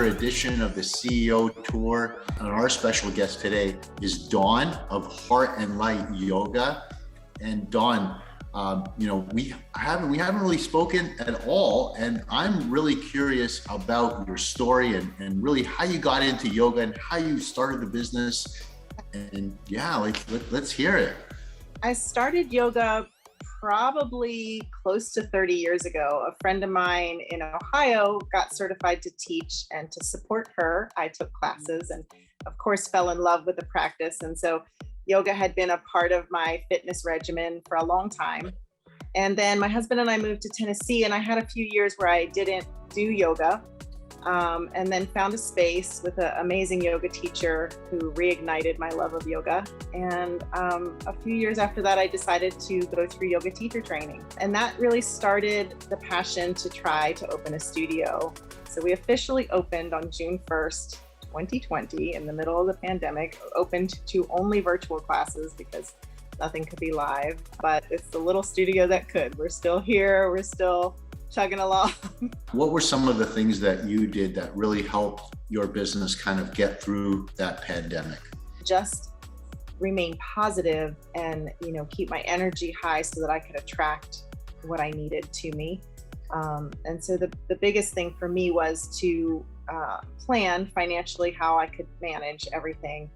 another edition of the CEO Tour. And our special guest today is Dawn of Heart and Light Yoga. And Dawn, we haven't really spoken at all, and I'm really curious about your story and really how you got into yoga and how you started the business. And let's hear it. I started yoga probably close to 30 years ago. A friend of mine in Ohio got certified to teach, and to support her, I took classes and of course fell in love with the practice. And so yoga had been a part of my fitness regimen for a long time. And then my husband and I moved to Tennessee, and I had a few years where I didn't do yoga, and then found a space with an amazing yoga teacher who reignited my love of yoga. And a few years after that, I decided to go through yoga teacher training. And that really started the passion to try to open a studio. So we officially opened on June 1st, 2020, in the middle of the pandemic, opened to only virtual classes because nothing could be live, but it's the little studio that could. We're still here, we're still chugging along. What were some of the things that you did that really helped your business kind of get through that pandemic? Just remain positive and, keep my energy high so that I could attract what I needed to me. And so the biggest thing for me was to plan financially how I could manage everything,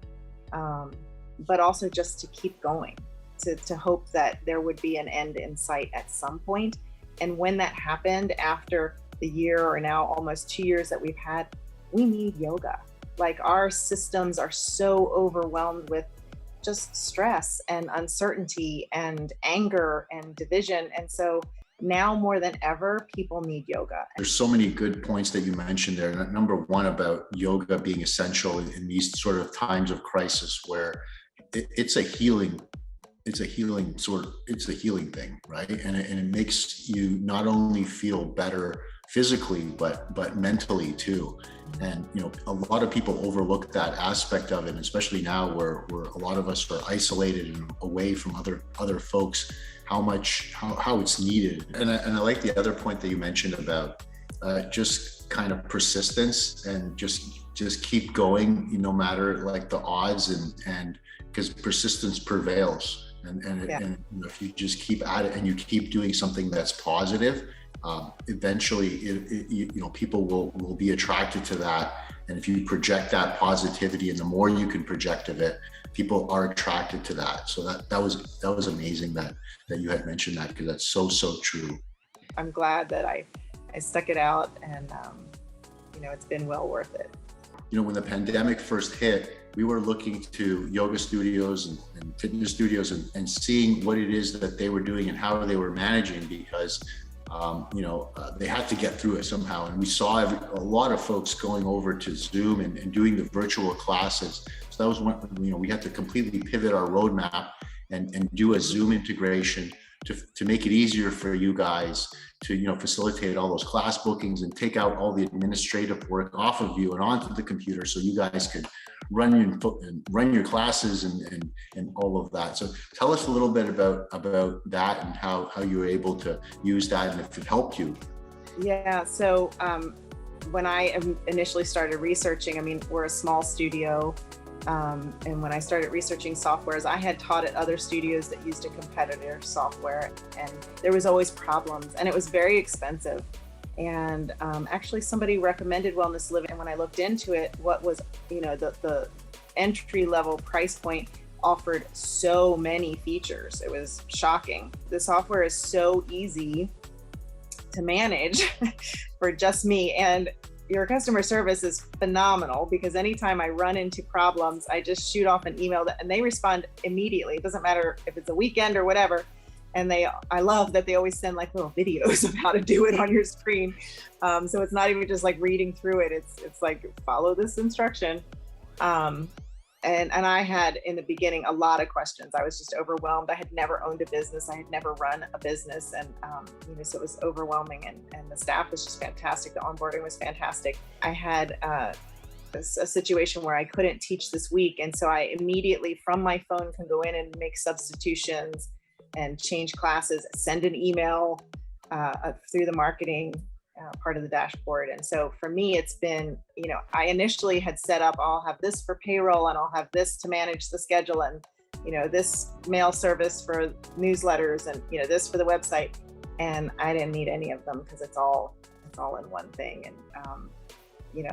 but also just to keep going, to hope that there would be an end in sight at some point. And when that happened, after the year or now almost 2 years that we've had, we need yoga. Like, our systems are so overwhelmed with just stress and uncertainty and anger and division. And so now more than ever, people need yoga. There's so many good points that you mentioned there. Number one, about yoga being essential in these sort of times of crisis, where it's a healing thing, right? And it makes you not only feel better physically, but mentally too. And a lot of people overlook that aspect of it, especially now where a lot of us are isolated and away from other folks, how it's needed. And I like the other point that you mentioned about just kind of persistence and just keep going, no matter like the odds, and because persistence prevails. And if you just keep at it and you keep doing something that's positive, eventually people will be attracted to that. And if you project that positivity, and the more you can project of it, people are attracted to that. So that was amazing that you had mentioned that, because that's so true. I'm glad that I stuck it out, and it's been well worth it. When the pandemic first hit, we were looking to yoga studios and fitness studios and seeing what it is that they were doing and how they were managing, because they had to get through it somehow. And we saw a lot of folks going over to Zoom and doing the virtual classes. So that was one, we had to completely pivot our roadmap and do a Zoom integration to make it easier for you guys to facilitate all those class bookings and take out all the administrative work off of you and onto the computer, so you guys could run your classes and all of that. So tell us a little bit about that and how you were able to use that and if it helped you. Yeah, so when I initially started researching, we're a small studio. And when I started researching softwares, I had taught at other studios that used a competitor software, and there was always problems, and it was very expensive. And actually somebody recommended Wellness Living, and when I looked into it, what was, the entry level price point offered so many features. It was shocking. The software is so easy to manage for just me, and your customer service is phenomenal, because anytime I run into problems, I just shoot off an email and they respond immediately. It doesn't matter if it's a weekend or whatever. And I love that they always send like little videos of how to do it on your screen. So it's not even just like reading through it. It's like, follow this instruction. And I had, in the beginning, a lot of questions. I was just overwhelmed. I had never owned a business. I had never run a business. And, so it was overwhelming, and the staff was just fantastic. The onboarding was fantastic. I had a situation where I couldn't teach this week. And so I immediately from my phone can go in and make substitutions and change classes, send an email through the marketing part of the dashboard. And so for me, it's been, I initially had set up, I'll have this for payroll and I'll have this to manage the schedule and, this mail service for newsletters and, this for the website. And I didn't need any of them because it's all in one thing. And,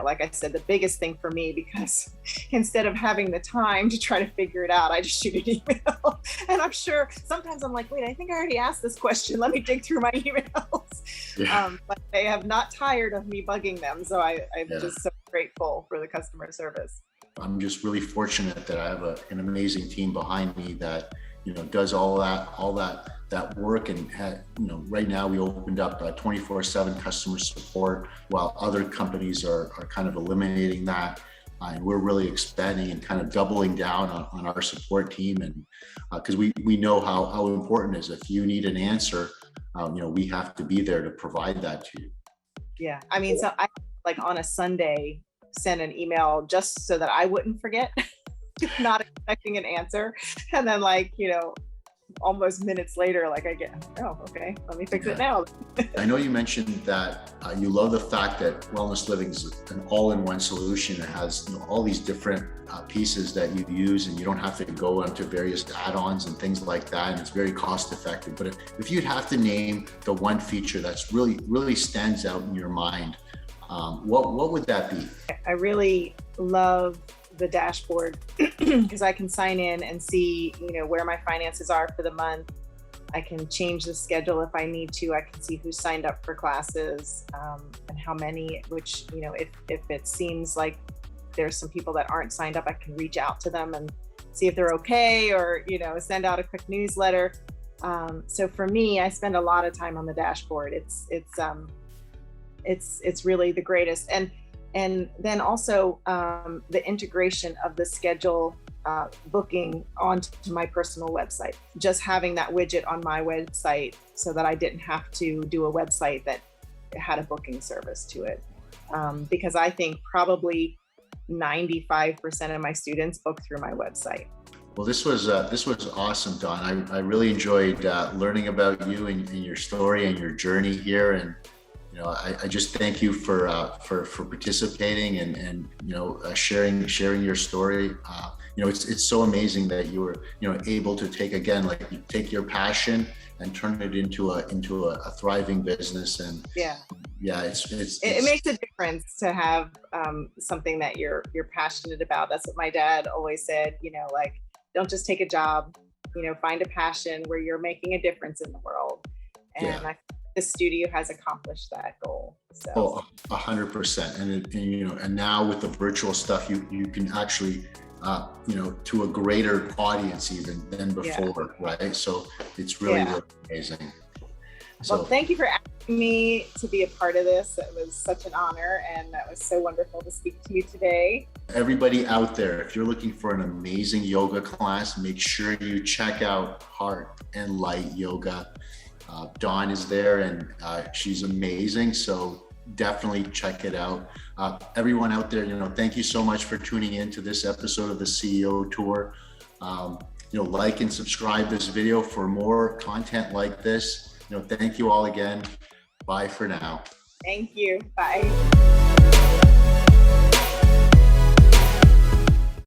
like I said, the biggest thing for me, because instead of having the time to try to figure it out, I just shoot an email. And I'm sure sometimes I'm like, wait, I think I already asked this question. Let me dig through my emails. Yeah. But they have not tired of me bugging them. So I'm just so grateful for the customer service. I'm just really fortunate that I have an amazing team behind me that, does all that work. And right now we opened up 24/7 customer support, while other companies are kind of eliminating that. And we're really expanding and kind of doubling down on our support team. And because we know how important it is. If you need an answer, we have to be there to provide that to you. Yeah. I mean, so I like on a Sunday send an email just so that I wouldn't forget, not expecting an answer. And then almost minutes later, I get, oh, okay, let me fix it now. I know you mentioned that you love the fact that Wellness Living's an all-in-one solution. It has all these different pieces that you use, and you don't have to go into various add-ons and things like that, and it's very cost effective. But if you'd have to name the one feature that's really stands out in your mind, what would that be? I really love the dashboard because I can sign in and see, where my finances are for the month. I can change the schedule if I need to. I can see who signed up for classes and how many, which, if it seems like there's some people that aren't signed up, I can reach out to them and see if they're okay, or, send out a quick newsletter. So for me, I spend a lot of time on the dashboard. It's really the greatest. And then also the integration of the schedule booking onto my personal website. Just having that widget on my website so that I didn't have to do a website that had a booking service to it. Because I think probably 95% of my students book through my website. Well, this was awesome, Dawn. I really enjoyed learning about you and your story and your journey here. And I just thank you for participating and sharing your story. It's so amazing that you were able to take your passion and turn it into a thriving business. And it makes a difference to have something that you're passionate about. That's what my dad always said. Don't just take a job. Find a passion where you're making a difference in the world. And I think the studio has accomplished that goal. So 100%. And now with the virtual stuff, you can actually to a greater audience even than before, right? So it's really amazing. Well, thank you for asking me to be a part of this. It was such an honor, and that was so wonderful to speak to you today. Everybody out there, if you're looking for an amazing yoga class, make sure you check out Heart and Light Yoga. Dawn is there, and she's amazing. So definitely check it out. Everyone out there, thank you so much for tuning in to this episode of the CEO Tour. Like and subscribe this video for more content like this. Thank you all again. Bye for now. Thank you. Bye.